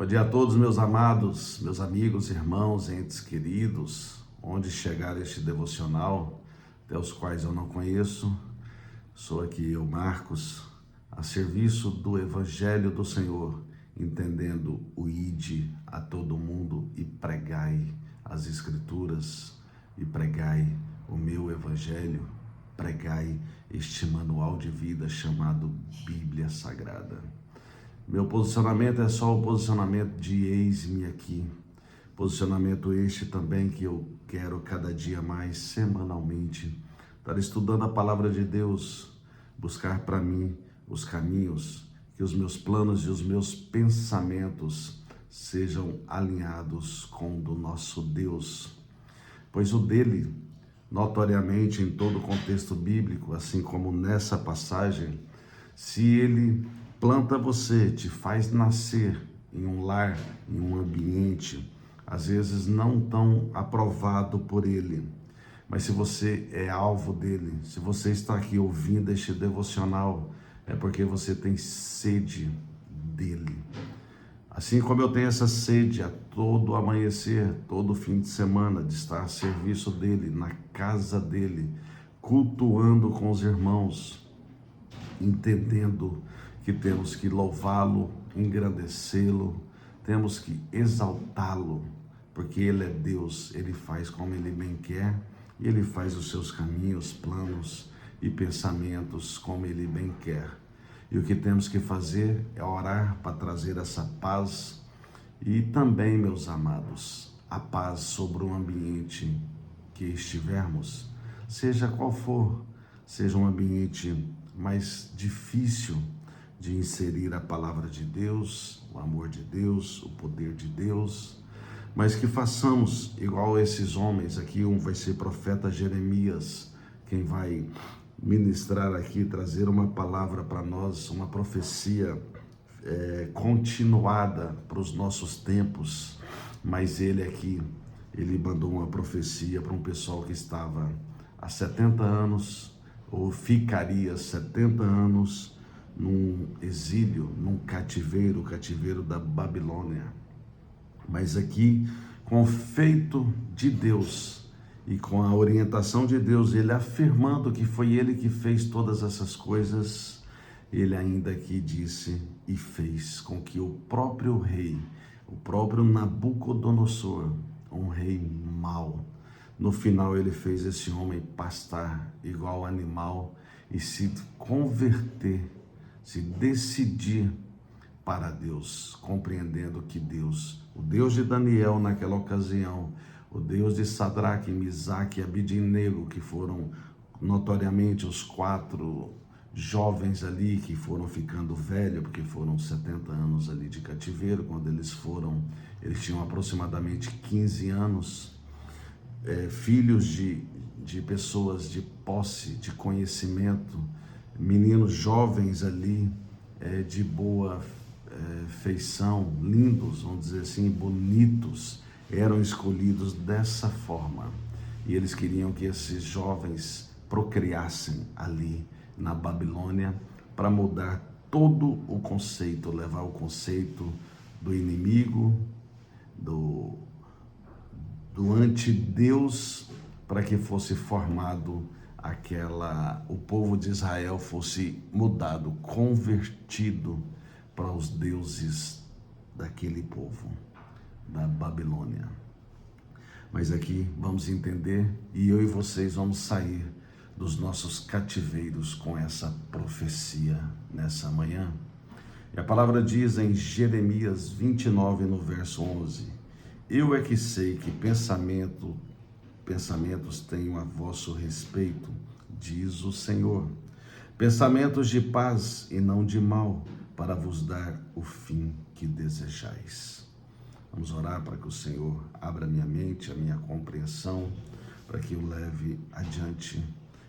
Bom dia a todos, meus amados, meus amigos, irmãos, entes queridos, onde chegar este devocional, até os quais eu não conheço. Sou aqui eu, Marcos, a serviço do Evangelho do Senhor, entendendo o ide a todo mundo e pregai as Escrituras e pregai o meu Evangelho, pregai este manual de vida chamado Bíblia Sagrada. Meu posicionamento é só o posicionamento de eis-me aqui. Posicionamento este também que eu quero cada dia mais, semanalmente, estar estudando a palavra de Deus, buscar para mim os caminhos, que os meus planos e os meus pensamentos sejam alinhados com o do nosso Deus. Pois o dele, notoriamente em todo o contexto bíblico, assim como nessa passagem, se ele planta você, te faz nascer em um lar, em um ambiente, às vezes não tão aprovado por ele, mas se você é alvo dele, se você está aqui ouvindo este devocional, é porque você tem sede dele. Assim como eu tenho essa sede a todo amanhecer, todo fim de semana, de estar a serviço dele, na casa dele, cultuando com os irmãos, entendendo que temos que louvá-lo, engrandecê-lo, temos que exaltá-lo, porque ele é Deus, ele faz como ele bem quer, e ele faz os seus caminhos, planos e pensamentos como ele bem quer. E o que temos que fazer é orar para trazer essa paz e também, meus amados, a paz sobre o ambiente que estivermos, seja qual for, seja um ambiente mais difícil de inserir a palavra de Deus, o amor de Deus, o poder de Deus, mas que façamos igual a esses homens. Aqui um vai ser profeta Jeremias, quem vai ministrar aqui, trazer uma palavra para nós, uma profecia continuada para os nossos tempos, mas ele aqui, ele mandou uma profecia para um pessoal que estava há 70 anos, ou ficaria 70 anos num exílio, num cativeiro, o cativeiro da Babilônia. Mas aqui, com o feito de Deus e com a orientação de Deus, ele afirmando que foi ele que fez todas essas coisas, ele ainda aqui disse e fez com que o próprio rei, o próprio Nabucodonosor, um rei mau, no final ele fez esse homem pastar igual animal e se converter, se decidir para Deus, compreendendo que Deus, o Deus de Daniel naquela ocasião, o Deus de Sadraque, Misaque e Abidnego, que foram notoriamente os 4 jovens ali que foram ficando velhos, porque foram 70 anos ali de cativeiro. Quando eles foram, eles tinham aproximadamente 15 anos, filhos de pessoas de posse, de conhecimento, meninos jovens ali, de boa feição, lindos, vamos dizer assim, bonitos, eram escolhidos dessa forma. E eles queriam que esses jovens procriassem ali na Babilônia para mudar todo o conceito, levar o conceito do inimigo, do antideus, para que fosse formado o povo de Israel fosse mudado, convertido para os deuses daquele povo, da Babilônia. Mas aqui vamos entender, e eu e vocês vamos sair dos nossos cativeiros com essa profecia nessa manhã. E a palavra diz em Jeremias 29, no verso 11, eu é que sei que pensamentos tenho a vosso respeito, diz o Senhor, pensamentos de paz e não de mal, para vos dar o fim que desejais. Vamos orar para que o Senhor abra minha mente, a minha compreensão, para que eu leve adiante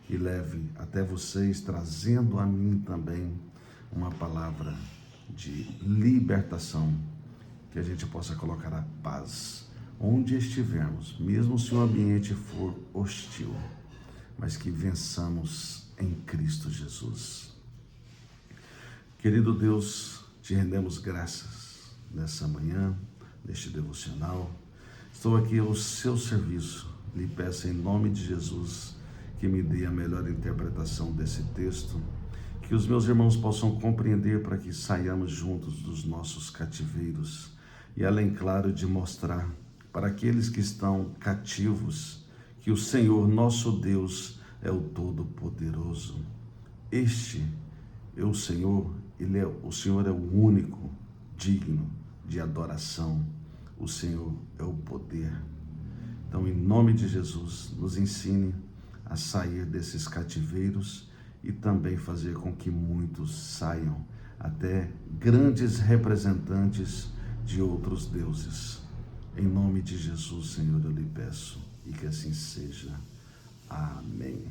e leve até vocês, trazendo a mim também uma palavra de libertação, que a gente possa colocar a paz onde estivermos, mesmo se o ambiente for hostil, mas que vençamos em Cristo Jesus. Querido Deus, te rendemos graças nessa manhã, neste devocional. Estou aqui ao seu serviço. Lhe peço em nome de Jesus que me dê a melhor interpretação desse texto, que os meus irmãos possam compreender para que saiamos juntos dos nossos cativeiros e além, claro, de mostrar para aqueles que estão cativos que o Senhor, nosso Deus, é o Todo-Poderoso. Este é o Senhor, o Senhor é o único digno de adoração. O Senhor é o poder. Então, em nome de Jesus, nos ensine a sair desses cativeiros e também fazer com que muitos saiam, até grandes representantes de outros deuses. Em nome de Jesus, Senhor, eu lhe peço, e que assim seja. Amém.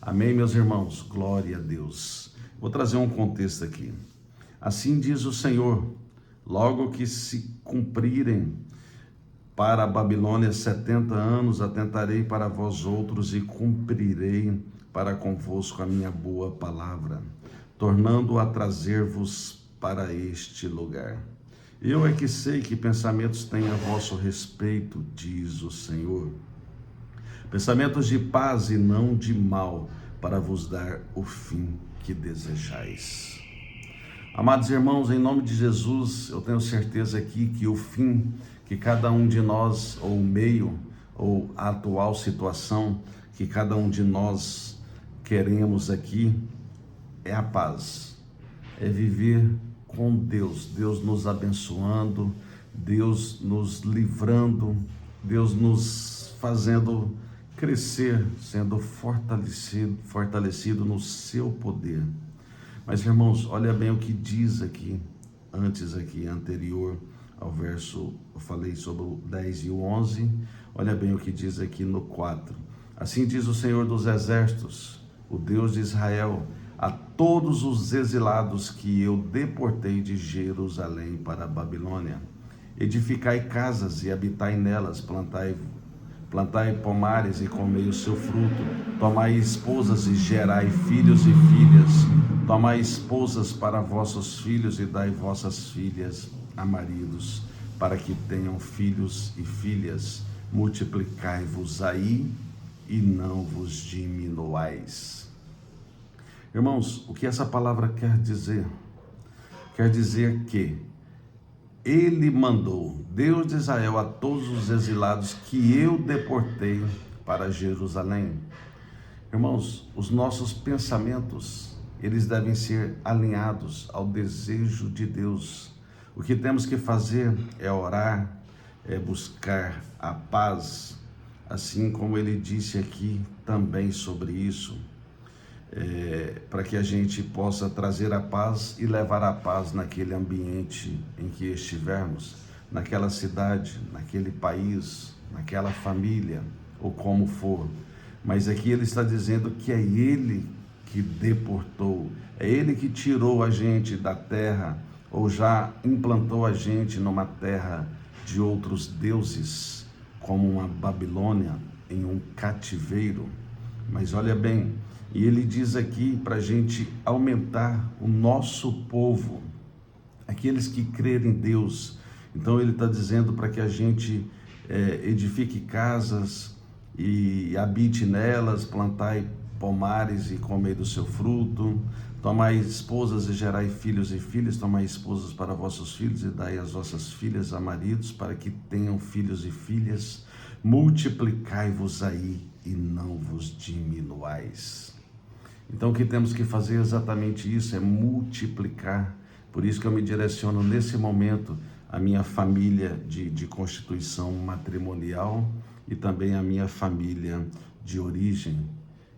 Amém, meus irmãos. Glória a Deus. Vou trazer um contexto aqui. Assim diz o Senhor: logo que se cumprirem para a Babilônia 70 anos, atentarei para vós outros e cumprirei para convosco a minha boa palavra, tornando a trazer-vos para este lugar. Eu é que sei que pensamentos tenho a vosso respeito, diz o Senhor. Pensamentos de paz e não de mal, para vos dar o fim que desejais. Amados irmãos, em nome de Jesus, eu tenho certeza aqui que o fim que cada um de nós, ou o meio, ou a atual situação que cada um de nós queremos aqui, é a paz. É viver com Deus, Deus nos abençoando, Deus nos livrando, Deus nos fazendo crescer, sendo fortalecido no seu poder. Mas, irmãos, olha bem o que diz aqui, anterior ao verso, eu falei sobre o 10 e o 11, olha bem o que diz aqui no 4. Assim diz o Senhor dos Exércitos, o Deus de Israel, a todos os exilados que eu deportei de Jerusalém para a Babilônia: edificai casas e habitai nelas, plantai pomares e comei o seu fruto, tomai esposas e gerai filhos e filhas, tomai esposas para vossos filhos e dai vossas filhas a maridos, para que tenham filhos e filhas, multiplicai-vos aí e não vos diminuais. Irmãos, o que essa palavra quer dizer? Quer dizer que Ele mandou, Deus de Israel, a todos os exilados que eu deportei para Jerusalém. Irmãos, os nossos pensamentos, eles devem ser alinhados ao desejo de Deus. O que temos que fazer é orar, é buscar a paz, assim como ele disse aqui também sobre isso. Para que a gente possa trazer a paz e levar a paz naquele ambiente em que estivermos, naquela cidade, naquele país, naquela família, ou como for. Mas aqui ele está dizendo que é Ele que deportou, é Ele que tirou a gente da terra, ou já implantou a gente numa terra de outros deuses, como uma Babilônia, em um cativeiro. Mas olha bem, e ele diz aqui para a gente aumentar o nosso povo, aqueles que crerem em Deus. Então ele está dizendo para que a gente edifique casas e habite nelas, plantai pomares e comei do seu fruto, tomai esposas e gerai filhos e filhas, tomai esposas para vossos filhos e dai as vossas filhas a maridos, para que tenham filhos e filhas, multiplicai-vos aí e não vos diminuais. Então o que temos que fazer é exatamente isso, é multiplicar. Por isso que eu me direciono nesse momento à minha família de constituição matrimonial e também à minha família de origem,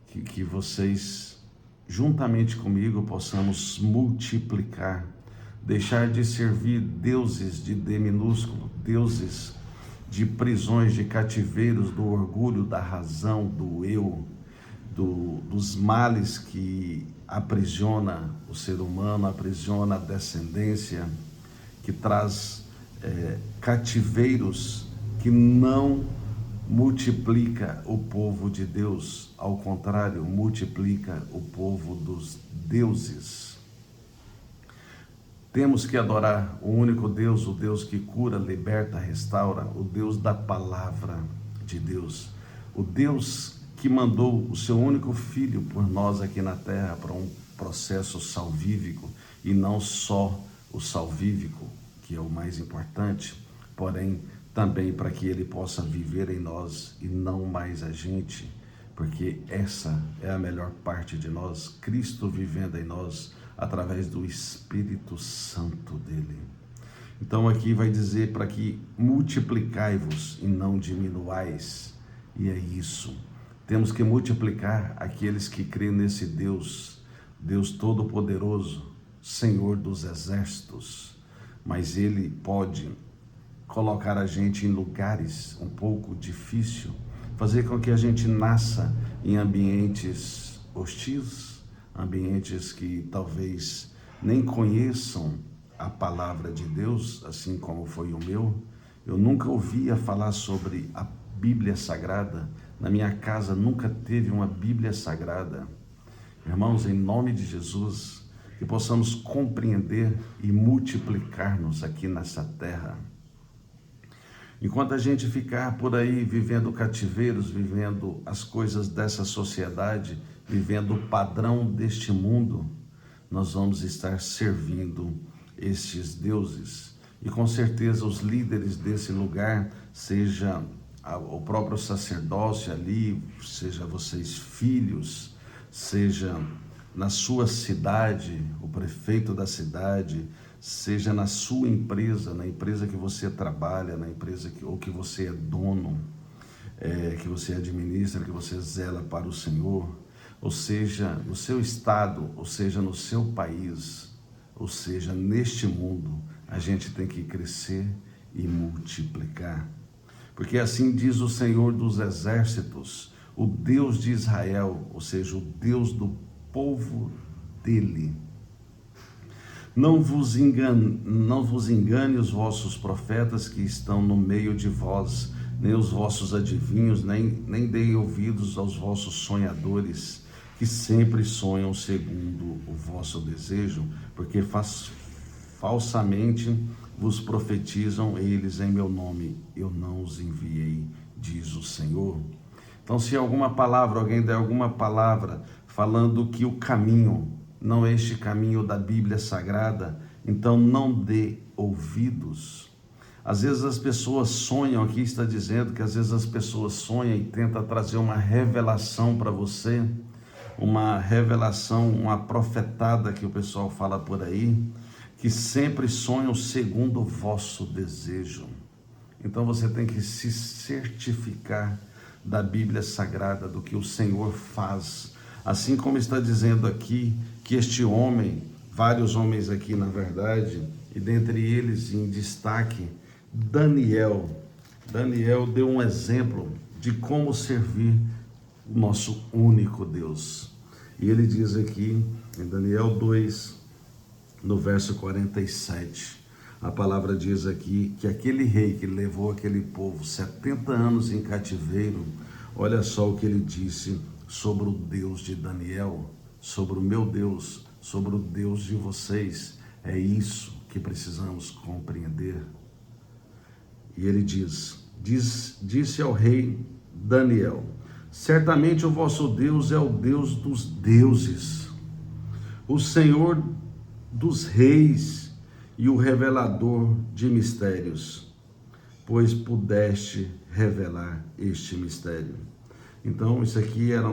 que vocês, juntamente comigo, possamos multiplicar, deixar de servir deuses de D minúsculo, deuses de prisões, de cativeiros do orgulho, da razão, do eu, dos males que aprisiona o ser humano, aprisiona a descendência, que traz cativeiros que não multiplica o povo de Deus, ao contrário, multiplica o povo dos deuses. Temos que adorar o único Deus, o Deus que cura, liberta, restaura, o Deus da palavra de Deus, o Deus que mandou o seu único filho por nós aqui na terra para um processo salvífico, e não só o salvífico, que é o mais importante, porém também para que ele possa viver em nós e não mais a gente, porque essa é a melhor parte de nós, Cristo vivendo em nós através do Espírito Santo dele. Então aqui vai dizer para que multiplicai-vos e não diminuais, e é isso. Temos que multiplicar aqueles que creem nesse Deus, Deus Todo-Poderoso, Senhor dos Exércitos, mas Ele pode colocar a gente em lugares um pouco difíceis, fazer com que a gente nasça em ambientes hostis, ambientes que talvez nem conheçam a palavra de Deus, assim como foi o meu. Eu nunca ouvia falar sobre a Bíblia Sagrada, na minha casa nunca teve uma Bíblia Sagrada. Irmãos, em nome de Jesus, que possamos compreender e multiplicar-nos aqui nessa terra. Enquanto a gente ficar por aí vivendo cativeiros, vivendo as coisas dessa sociedade, vivendo o padrão deste mundo, nós vamos estar servindo estes deuses. E com certeza os líderes desse lugar, seja o próprio sacerdócio ali, seja vocês filhos, seja na sua cidade, o prefeito da cidade, seja na sua empresa, na empresa que você trabalha, na empresa ou que você é dono, que você administra, que você zela para o Senhor, ou seja, no seu estado, ou seja, no seu país, ou seja, neste mundo, a gente tem que crescer e multiplicar. Porque assim diz o Senhor dos Exércitos, o Deus de Israel, ou seja, o Deus do povo dele. Não vos engane os vossos profetas que estão no meio de vós, nem os vossos adivinhos, nem deem ouvidos aos vossos sonhadores, que sempre sonham segundo o vosso desejo, porque falsamente vos profetizam eles em meu nome, eu não os enviei, diz o Senhor. Então, se alguém der alguma palavra falando que o caminho não é este caminho da Bíblia Sagrada, então não dê ouvidos. Às vezes as pessoas sonham, aqui está dizendo que às vezes as pessoas sonham e tentam trazer uma revelação para você, uma revelação, uma profetada que o pessoal fala por aí, que sempre sonham segundo o vosso desejo. Então você tem que se certificar da Bíblia Sagrada, do que o Senhor faz. Assim como está dizendo aqui, que este homem, vários homens aqui na verdade, e dentre eles em destaque, Daniel deu um exemplo de como servir o nosso único Deus. E ele diz aqui, em Daniel 2, no verso 47, a palavra diz aqui que aquele rei que levou aquele povo 70 anos em cativeiro, olha só o que ele disse sobre o Deus de Daniel, sobre o meu Deus, sobre o Deus de vocês. É isso que precisamos compreender. E ele disse ao rei Daniel: certamente o vosso Deus é o Deus dos deuses, o Senhor dos reis e o revelador de mistérios, pois pudeste revelar este mistério. Então isso aqui era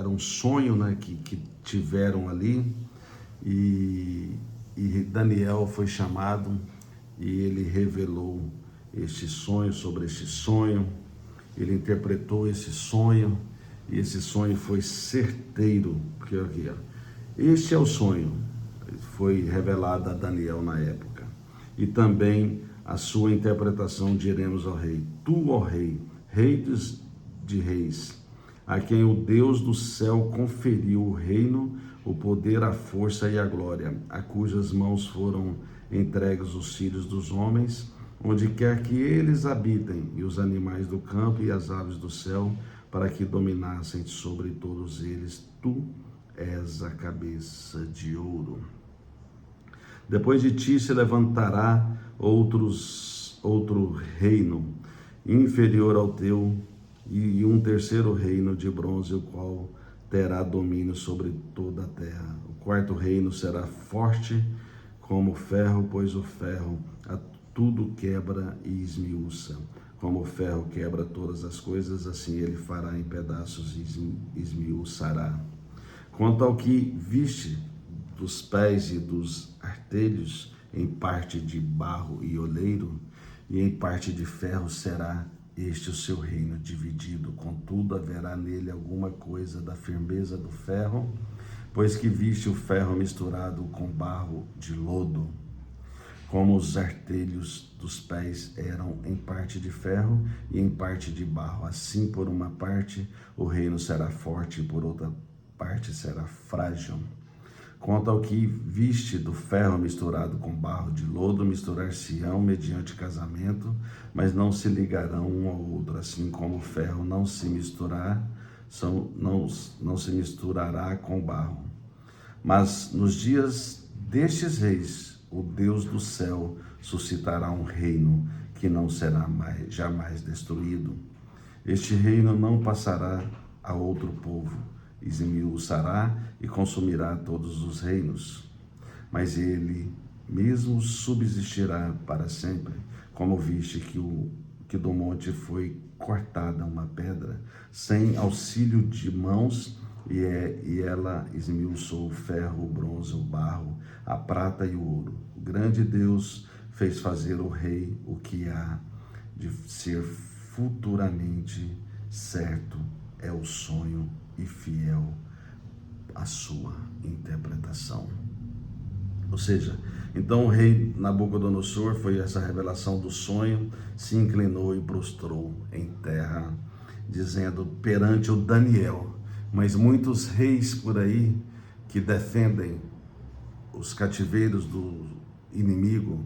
um sonho, né, que tiveram ali, e Daniel foi chamado e ele revelou este sonho, sobre este sonho, ele interpretou esse sonho, e esse sonho foi certeiro, porque aqui, este é o sonho, foi revelado a Daniel na época, e também a sua interpretação diremos ao rei: tu, ó rei, rei de reis, a quem o Deus do céu conferiu o reino, o poder, a força e a glória, a cujas mãos foram entregues os filhos dos homens, onde quer que eles habitem, e os animais do campo e as aves do céu, para que dominassem sobre todos eles. Tu és a cabeça de ouro. Depois de ti se levantará outro reino, inferior ao teu, e um terceiro reino de bronze, o qual terá domínio sobre toda a terra. O quarto reino será forte como o ferro, pois o ferro a tudo quebra e esmiuça. Como o ferro quebra todas as coisas, assim ele fará em pedaços e esmiuçará. Quanto ao que viste dos pés e dos artelhos, em parte de barro e oleiro, e em parte de ferro será este o seu reino dividido. Contudo, haverá nele alguma coisa da firmeza do ferro, pois que viste o ferro misturado com barro de lodo. Como os artelhos dos pés eram em parte de ferro e em parte de barro, assim por uma parte o reino será forte e por outra parte será frágil. Quanto ao que viste do ferro misturado com barro de lodo, misturar-se-ão mediante casamento, mas não se ligarão um ao outro, assim como o ferro não se misturará com barro. Mas nos dias destes reis, o Deus do céu suscitará um reino que não será jamais destruído. Este reino não passará a outro povo, esmiuçará e consumirá todos os reinos, mas ele mesmo subsistirá para sempre. Como viste que do monte foi cortada uma pedra, sem auxílio de mãos, e ela esmiuçou o ferro, o bronze, o barro, a prata e o ouro. O grande Deus fez fazer o rei o que há de ser futuramente certo, é o sonho e fiel à sua interpretação. Ou seja, então o rei Nabucodonosor, foi essa revelação do sonho, se inclinou e prostrou em terra, dizendo perante o Daniel. Mas muitos reis por aí que defendem os cativeiros do inimigo,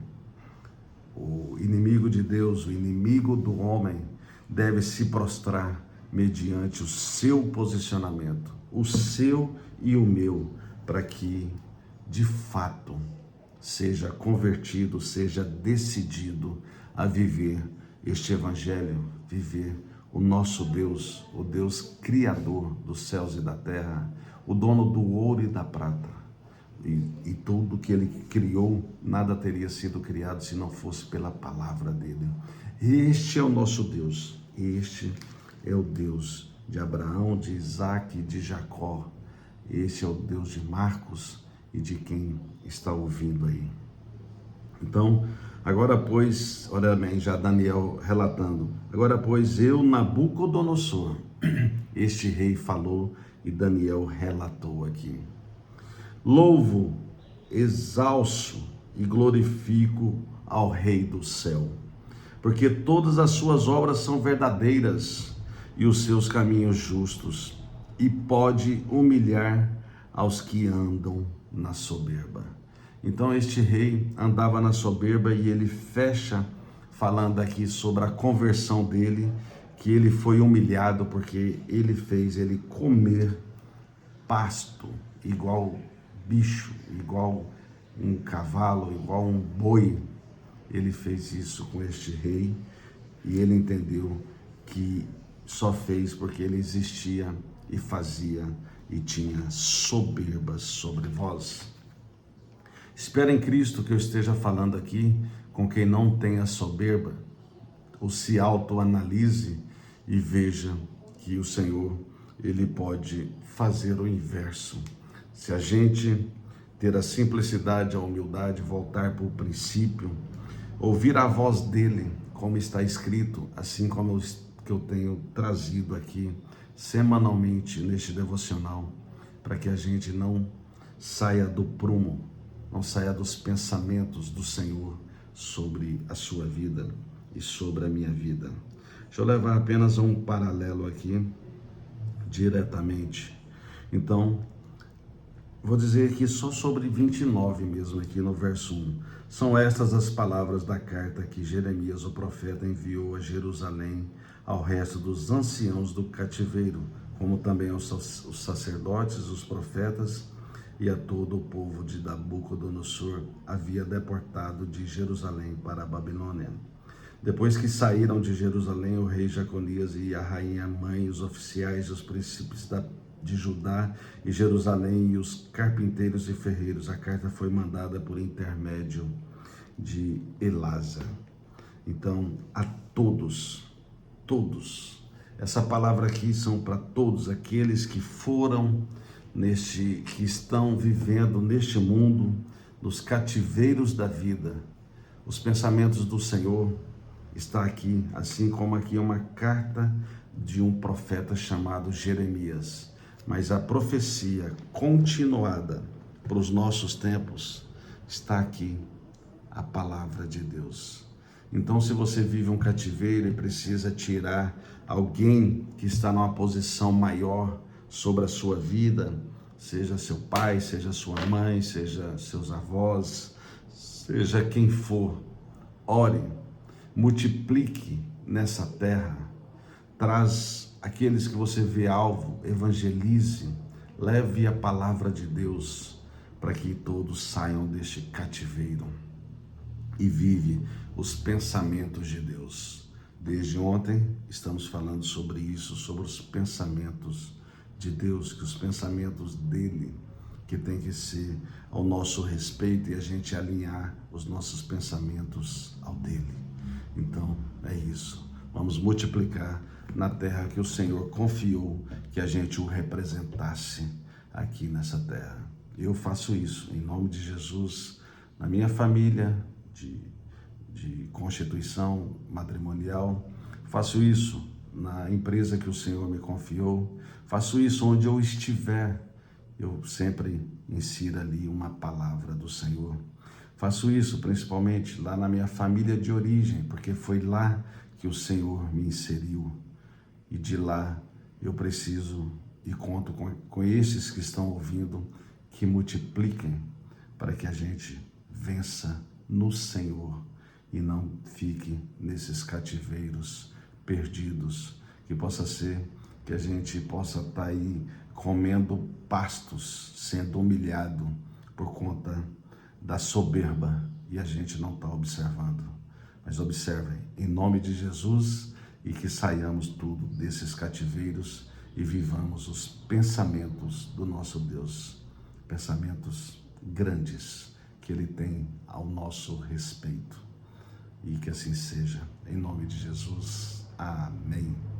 o inimigo de Deus, o inimigo do homem, deve se prostrar mediante o seu posicionamento, o seu e o meu, para que de fato seja convertido, seja decidido a viver este evangelho, viver o nosso Deus, o Deus criador dos céus e da terra, o dono do ouro e da prata. E tudo que ele criou, nada teria sido criado se não fosse pela palavra dele. Este é o nosso Deus, este é o Deus de Abraão, de Isaac e de Jacó. Este é o Deus de Marcos e de quem está ouvindo aí. Então, agora pois, olha bem, já Daniel relatando, agora pois eu, Nabucodonosor, este rei falou e Daniel relatou aqui. Louvo, exalço e glorifico ao Rei do céu, porque todas as suas obras são verdadeiras e os seus caminhos justos, e pode humilhar aos que andam na soberba. Então este rei andava na soberba e ele fecha falando aqui sobre a conversão dele, que ele foi humilhado porque ele fez ele comer pasto igual bicho, igual um cavalo, igual um boi. Ele fez isso com este rei e ele entendeu que só fez porque ele existia e fazia e tinha soberba sobre vós. Espera em Cristo que eu esteja falando aqui com quem não tenha soberba, ou se autoanalise e veja que o Senhor, ele pode fazer o inverso. Se a gente ter a simplicidade, a humildade, voltar para o princípio, ouvir a voz dele, como está escrito, assim como que eu tenho trazido aqui semanalmente neste devocional, para que a gente não saia do prumo, não saia dos pensamentos do Senhor sobre a sua vida e sobre a minha vida. Deixa eu levar apenas um paralelo aqui, diretamente. Então, vou dizer aqui só sobre 29 mesmo, aqui no verso 1. São estas as palavras da carta que Jeremias, o profeta, enviou a Jerusalém ao resto dos anciãos do cativeiro, como também aos sacerdotes, os profetas, e a todo o povo de Nabucodonosor havia deportado de Jerusalém para a Babilônia. Depois que saíram de Jerusalém, o rei Jeconias e a rainha mãe, os oficiais e os príncipes de Judá e Jerusalém e os carpinteiros e ferreiros, a carta foi mandada por intermédio de Elasa. Então, a todos, essa palavra aqui são para todos aqueles que que estão vivendo neste mundo, nos cativeiros da vida. Os pensamentos do Senhor está aqui, assim como aqui uma carta de um profeta chamado Jeremias. Mas a profecia continuada para os nossos tempos está aqui, a palavra de Deus. Então, se você vive um cativeiro e precisa tirar alguém que está numa posição maior sobre a sua vida, seja seu pai, seja sua mãe, seja seus avós, seja quem for, ore, multiplique nessa terra, traz aqueles que você vê alvo, evangelize, leve a palavra de Deus para que todos saiam deste cativeiro e vive os pensamentos de Deus. Desde ontem estamos falando sobre isso, sobre os pensamentos de Deus, que os pensamentos dele que tem que ser ao nosso respeito e a gente alinhar os nossos pensamentos ao dele. Então é isso, vamos multiplicar na terra que o Senhor confiou que a gente o representasse aqui nessa terra. Eu faço isso em nome de Jesus, na minha família de constituição matrimonial, faço isso na empresa que o Senhor me confiou, faço isso onde eu estiver, eu sempre insiro ali uma palavra do Senhor. Faço isso principalmente lá na minha família de origem, porque foi lá que o Senhor me inseriu. E de lá eu preciso e conto com esses que estão ouvindo, que multipliquem para que a gente vença no Senhor e não fique nesses cativeiros perdidos, que possa ser que a gente possa estar aí comendo pastos, sendo humilhado por conta da soberba e a gente não está observando. Mas observem, em nome de Jesus, e que saiamos tudo desses cativeiros e vivamos os pensamentos do nosso Deus, pensamentos grandes que Ele tem ao nosso respeito. E que assim seja, em nome de Jesus. Amém.